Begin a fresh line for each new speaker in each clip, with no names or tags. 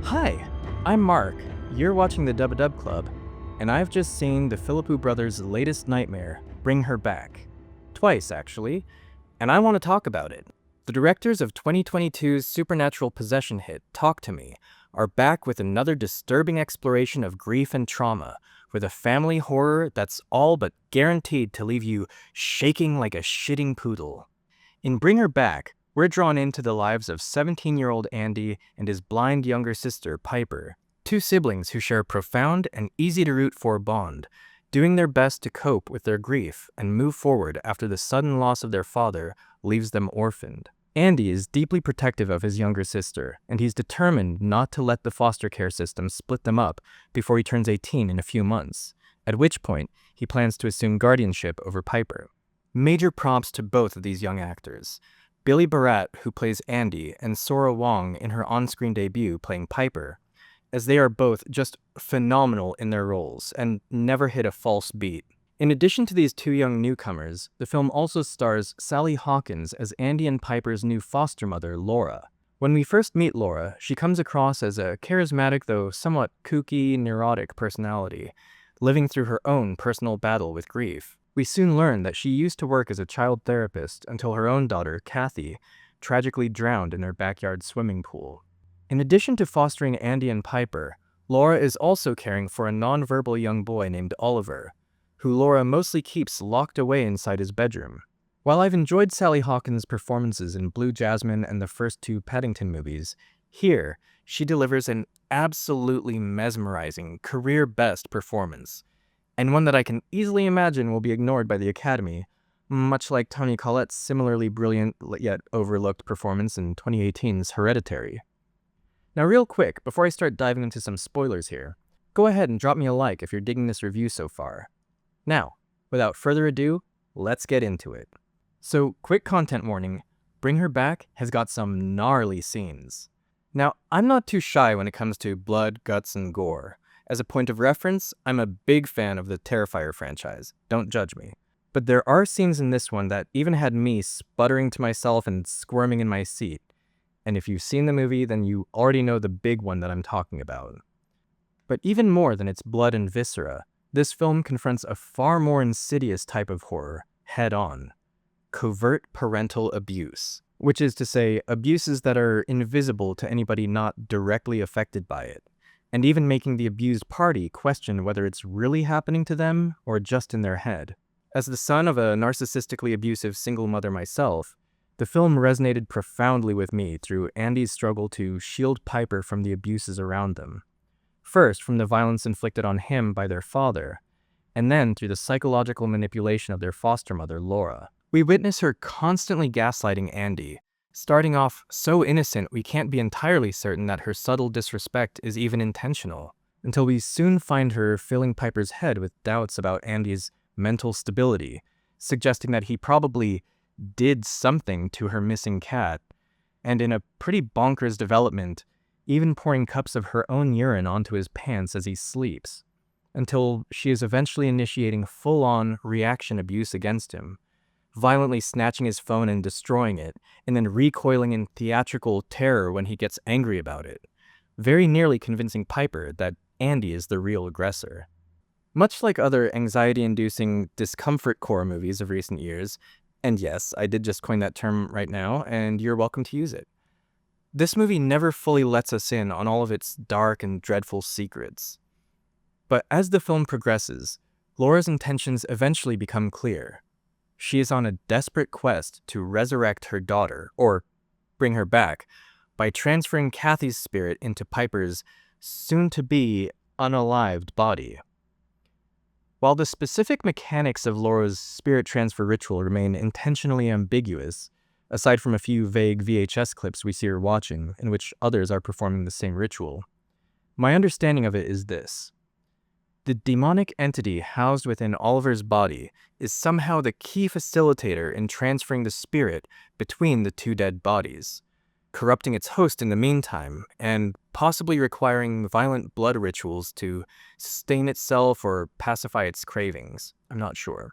Hi, I'm Mark. You're watching the DubbaDub Club, and I've just seen the Philippou Brothers' latest nightmare, Bring Her Back. Twice, actually, and I want to talk about it. The directors of 2022's supernatural possession hit Talk to Me are back with another disturbing exploration of grief and trauma, with a family horror that's all but guaranteed to leave you shaking like a shitting poodle. In Bring Her Back, we're drawn into the lives of 17-year-old Andy and his blind younger sister, Piper, two siblings who share a profound and easy-to-root-for bond, doing their best to cope with their grief and move forward after the sudden loss of their father leaves them orphaned. Andy is deeply protective of his younger sister, and he's determined not to let the foster care system split them up before he turns 18 in a few months, at which point he plans to assume guardianship over Piper. Major props to both of these young actors. Billy Barratt, who plays Andy, and Sora Wong in her on-screen debut playing Piper, as they are both just phenomenal in their roles and never hit a false beat. In addition to these two young newcomers, the film also stars Sally Hawkins as Andy and Piper's new foster mother, Laura. When we first meet Laura, she comes across as a charismatic though somewhat kooky, neurotic personality, living through her own personal battle with grief. We soon learn that she used to work as a child therapist until her own daughter, Kathy, tragically drowned in their backyard swimming pool. In addition to fostering Andy and Piper, Laura is also caring for a nonverbal young boy named Oliver, who Laura mostly keeps locked away inside his bedroom. While I've enjoyed Sally Hawkins' performances in Blue Jasmine and the first two Paddington movies, here she delivers an absolutely mesmerizing, career-best performance, and one that I can easily imagine will be ignored by the Academy, much like Toni Collette's similarly brilliant yet overlooked performance in 2018's Hereditary. Now real quick, before I start diving into some spoilers here, go ahead and drop me a like if you're digging this review so far. Now, without further ado, let's get into it. So, quick content warning, Bring Her Back has got some gnarly scenes. Now, I'm not too shy when it comes to blood, guts, and gore. As a point of reference, I'm a big fan of the Terrifier franchise, don't judge me. But there are scenes in this one that even had me sputtering to myself and squirming in my seat. And if you've seen the movie, then you already know the big one that I'm talking about. But even more than its blood and viscera, this film confronts a far more insidious type of horror, head-on. Covert parental abuse. Which is to say, abuses that are invisible to anybody not directly affected by it, and even making the abused party question whether it's really happening to them or just in their head. As the son of a narcissistically abusive single mother myself, the film resonated profoundly with me through Andy's struggle to shield Piper from the abuses around them. First, from the violence inflicted on him by their father, and then through the psychological manipulation of their foster mother, Laura. We witness her constantly gaslighting Andy, starting off so innocent we can't be entirely certain that her subtle disrespect is even intentional, until we soon find her filling Piper's head with doubts about Andy's mental stability, suggesting that he probably did something to her missing cat, and in a pretty bonkers development, even pouring cups of her own urine onto his pants as he sleeps, until she is eventually initiating full-on reaction abuse against him, violently snatching his phone and destroying it, and then recoiling in theatrical terror when he gets angry about it, very nearly convincing Piper that Andy is the real aggressor. Much like other anxiety-inducing discomfort core movies of recent years, and yes, I did just coin that term right now, and you're welcome to use it, this movie never fully lets us in on all of its dark and dreadful secrets. But as the film progresses, Laura's intentions eventually become clear. She is on a desperate quest to resurrect her daughter, or bring her back, by transferring Kathy's spirit into Piper's soon-to-be unalived body. While the specific mechanics of Laura's spirit transfer ritual remain intentionally ambiguous, aside from a few vague VHS clips we see her watching, in which others are performing the same ritual, my understanding of it is this. The demonic entity housed within Oliver's body is somehow the key facilitator in transferring the spirit between the two dead bodies, corrupting its host in the meantime, and possibly requiring violent blood rituals to sustain itself or pacify its cravings. I'm not sure.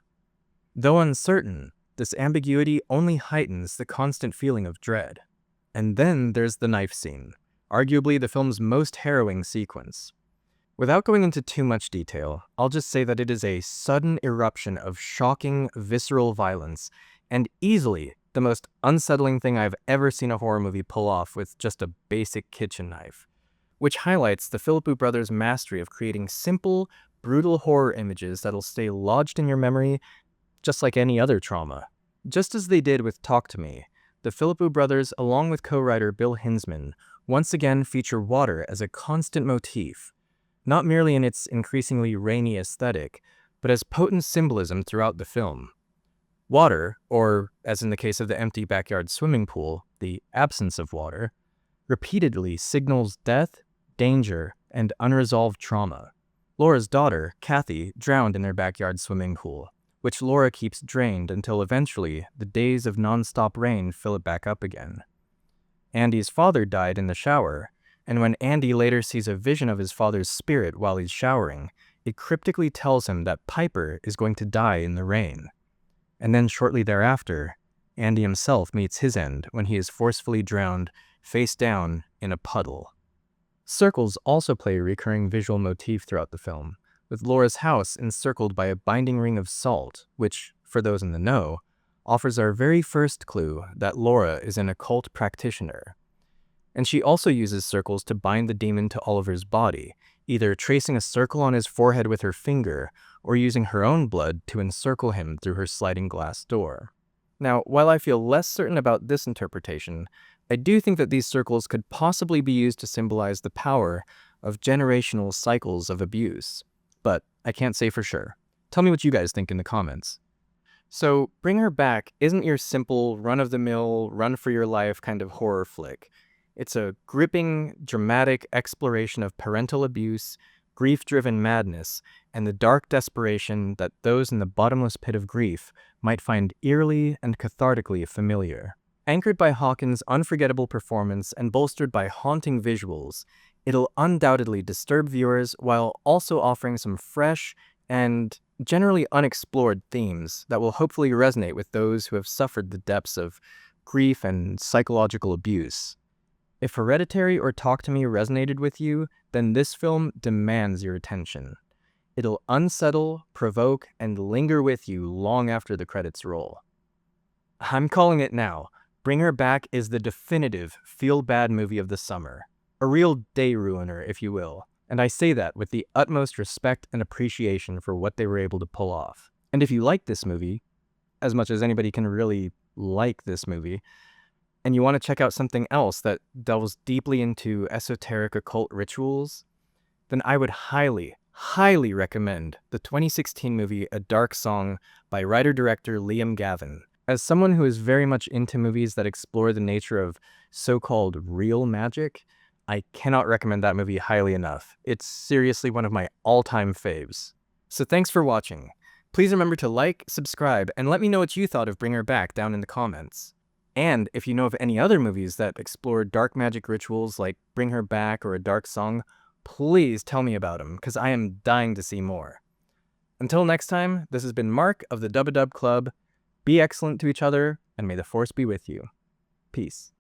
Though uncertain, this ambiguity only heightens the constant feeling of dread. And then there's the knife scene, arguably the film's most harrowing sequence. Without going into too much detail, I'll just say that it is a sudden eruption of shocking, visceral violence, and easily the most unsettling thing I've ever seen a horror movie pull off with just a basic kitchen knife, which highlights the Philippou Brothers' mastery of creating simple, brutal horror images that'll stay lodged in your memory just like any other trauma. Just as they did with Talk to Me, the Philippou Brothers, along with co-writer Bill Hinsman, once again feature water as a constant motif, not merely in its increasingly rainy aesthetic, but as potent symbolism throughout the film. Water, or, as in the case of the empty backyard swimming pool, the absence of water, repeatedly signals death, danger, and unresolved trauma. Laura's daughter, Kathy, drowned in their backyard swimming pool, which Laura keeps drained until eventually the days of non-stop rain fill it back up again. Andy's father died in the shower, and when Andy later sees a vision of his father's spirit while he's showering, it cryptically tells him that Piper is going to die in the rain. And then shortly thereafter, Andy himself meets his end when he is forcefully drowned face down in a puddle. Circles also play a recurring visual motif throughout the film, with Laura's house encircled by a binding ring of salt, which, for those in the know, offers our very first clue that Laura is an occult practitioner. And she also uses circles to bind the demon to Oliver's body, either tracing a circle on his forehead with her finger, or using her own blood to encircle him through her sliding glass door. Now, while I feel less certain about this interpretation, I do think that these circles could possibly be used to symbolize the power of generational cycles of abuse. But I can't say for sure. Tell me what you guys think in the comments. So, Bring Her Back isn't your simple, run-of-the-mill, run-for-your-life kind of horror flick. It's a gripping, dramatic exploration of parental abuse, grief-driven madness, and the dark desperation that those in the bottomless pit of grief might find eerily and cathartically familiar. Anchored by Hawkins' unforgettable performance and bolstered by haunting visuals, it'll undoubtedly disturb viewers while also offering some fresh and generally unexplored themes that will hopefully resonate with those who have suffered the depths of grief and psychological abuse. If Hereditary or Talk to Me resonated with you, then this film demands your attention. It'll unsettle, provoke, and linger with you long after the credits roll. I'm calling it now. Bring Her Back is the definitive feel-bad movie of the summer. A real day ruiner, if you will. And I say that with the utmost respect and appreciation for what they were able to pull off. And if you like this movie, as much as anybody can really like this movie, and you want to check out something else that delves deeply into esoteric occult rituals, then I would highly, highly recommend the 2016 movie A Dark Song by writer-director Liam Gavin. As someone who is very much into movies that explore the nature of so-called real magic, I cannot recommend that movie highly enough. It's seriously one of my all-time faves. So thanks for watching. Please remember to like, subscribe, and let me know what you thought of Bring Her Back down in the comments. And if you know of any other movies that explore dark magic rituals like Bring Her Back or A Dark Song, please tell me about them, because I am dying to see more. Until next time, this has been Mark of the DubbaDub Club. Be excellent to each other, and may the Force be with you. Peace.